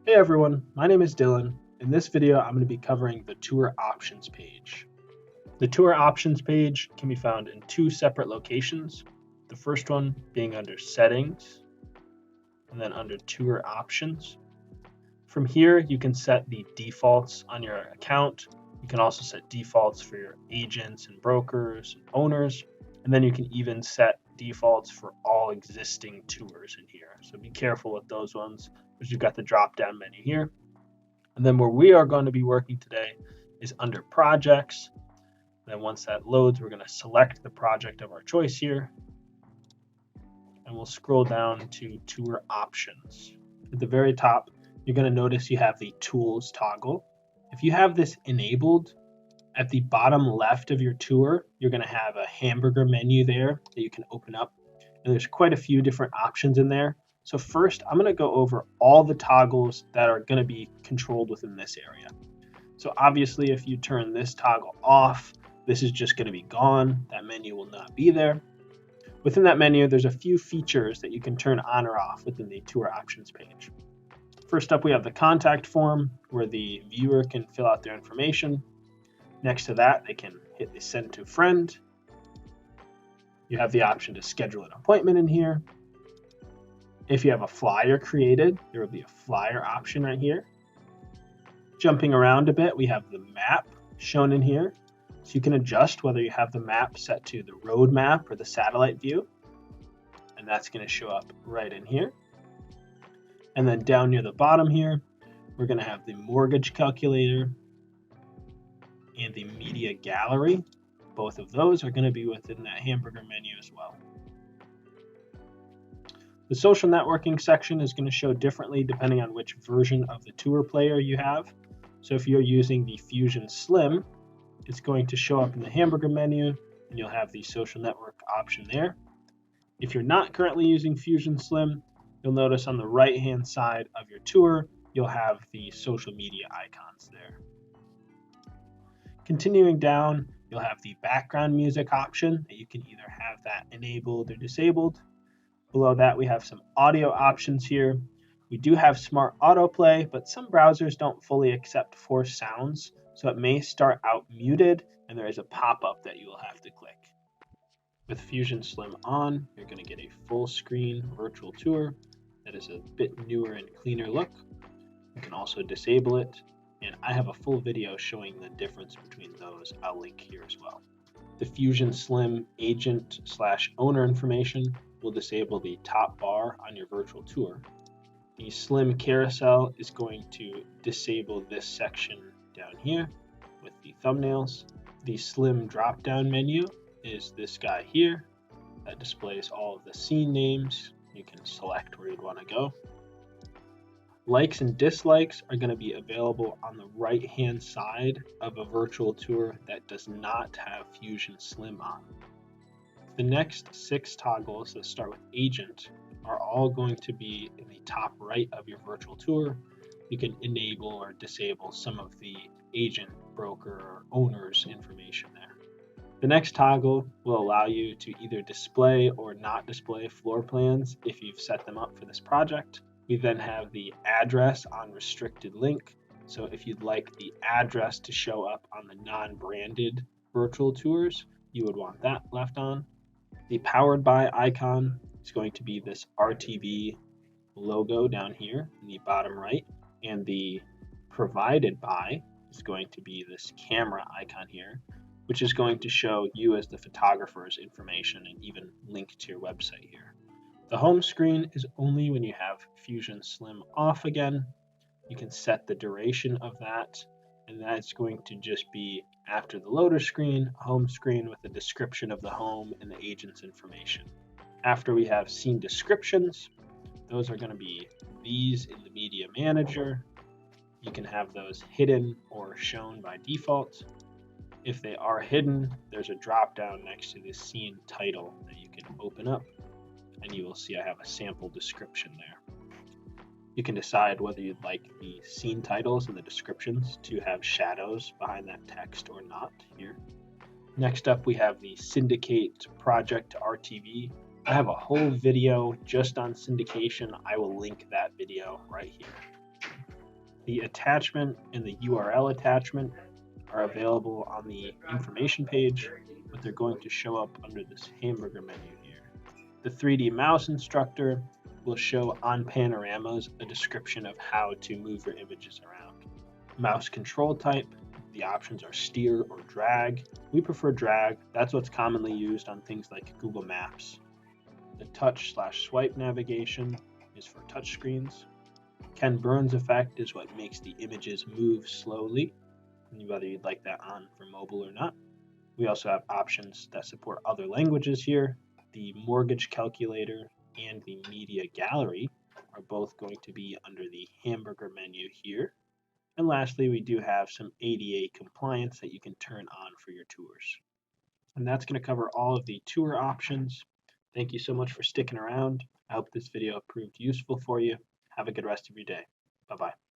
Hey everyone, my name is Dylan. In this video, I'm going to be covering the tour options page. The tour options page can be found in two separate locations. The first one being under settings and then under tour options. From here, you can set the defaults on your account. You can also set defaults for your agents and brokers and owners. And then you can even set defaults for all existing tours in here. So be careful with those ones, because you've got the drop down menu here. And then where we are going to be working today is under projects. Then once that loads, we're going to select the project of our choice here. And we'll scroll down to tour options. At the very top, you're going to notice you have the tools toggle. If you have this enabled, at the bottom left of your tour, you're going to have a hamburger menu there that you can open up. And there's quite a few different options in there. So first, I'm going to go over all the toggles that are going to be controlled within this area. So obviously, if you turn this toggle off, this is just going to be gone. That menu will not be there. Within that menu, there's a few features that you can turn on or off within the tour options page. First up, we have the contact form where the viewer can fill out their information. Next to that, they can hit the send to friend. You have the option to schedule an appointment in here. If you have a flyer created, there will be a flyer option right here. Jumping around a bit, we have the map shown in here. So you can adjust whether you have the map set to the road map or the satellite view. And that's going to show up right in here. And then down near the bottom here, we're going to have the mortgage calculator and the media gallery. Both of those are going to be within that hamburger menu as well. The social networking section is going to show differently depending on which version of the tour player you have. So if you're using the Fusion Slim, it's going to show up in the hamburger menu and you'll have the social network option there. If you're not currently using Fusion Slim, you'll notice on the right hand side of your tour, you'll have the social media icons there. Continuing down, you'll have the background music option that you can either have that enabled or disabled. Below that, we have some audio options here. We do have smart autoplay, but some browsers don't fully accept forced sounds, so it may start out muted and there is a pop-up that you will have to click. With Fusion Slim on, you're going to get a full screen virtual tour that is a bit newer and cleaner look. You can also disable it, and I have a full video showing the difference between those. I'll link here as well. The Fusion Slim agent/owner information will disable the top bar on your virtual tour. The Slim carousel is going to disable this section down here with the thumbnails. The Slim drop-down menu is this guy here that displays all of the scene names. You can select where you'd want to go. Likes and dislikes are going to be available on the right-hand side of a virtual tour that does not have Fusion Slim on. The next 6 toggles that start with agent are all going to be in the top right of your virtual tour. You can enable or disable some of the agent, broker, or owner's information there. The next toggle will allow you to either display or not display floor plans if you've set them up for this project. We then have the address on restricted link. So if you'd like the address to show up on the non-branded virtual tours, you would want that left on. The powered by icon is going to be this RTV logo down here in the bottom right. And the provided by is going to be this camera icon here, which is going to show you as the photographer's information and even link to your website here. The home screen is only when you have Fusion Slim off again. You can set the duration of that, and that's going to just be after the loader screen, home screen with a description of the home and the agent's information. After we have scene descriptions, those are going to be these in the media manager. You can have those hidden or shown by default. If they are hidden, there's a drop down next to the scene title that you can open up, and you will see I have a sample description there. You can decide whether you'd like the scene titles and the descriptions to have shadows behind that text or not here. Next up, we have the Syndicate Project to RTV. I have a whole video just on syndication. I will link that video right here. The attachment and the URL attachment are available on the information page, but they're going to show up under this hamburger menu here. The 3D mouse instructor will show on panoramas a description of how to move your images around. Mouse control type, the options are steer or drag. We prefer drag. That's what's commonly used on things like Google Maps. The touch/swipe navigation is for touchscreens. Ken Burns effect is what makes the images move slowly, whether you'd like that on for mobile or not. We also have options that support other languages here. The mortgage calculator and the media gallery are both going to be under the hamburger menu here. And lastly, we do have some ADA compliance that you can turn on for your tours. And that's going to cover all of the tour options. Thank you so much for sticking around. I hope this video proved useful for you. Have a good rest of your day. Bye-bye.